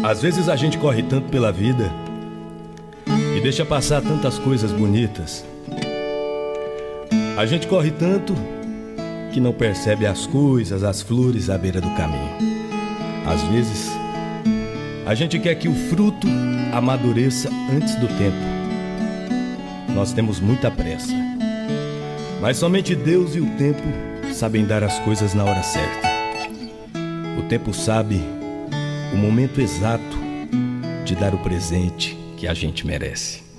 Às vezes a gente corre tanto pela vida e deixa passar tantas coisas bonitas. A gente corre tanto que não percebe as coisas, as flores à beira do caminho. Às vezes, a gente quer que o fruto amadureça antes do tempo. Nós temos muita pressa, mas somente Deus e o tempo sabem dar as coisas na hora certa. O tempo sabe o momento exato de dar o presente que a gente merece.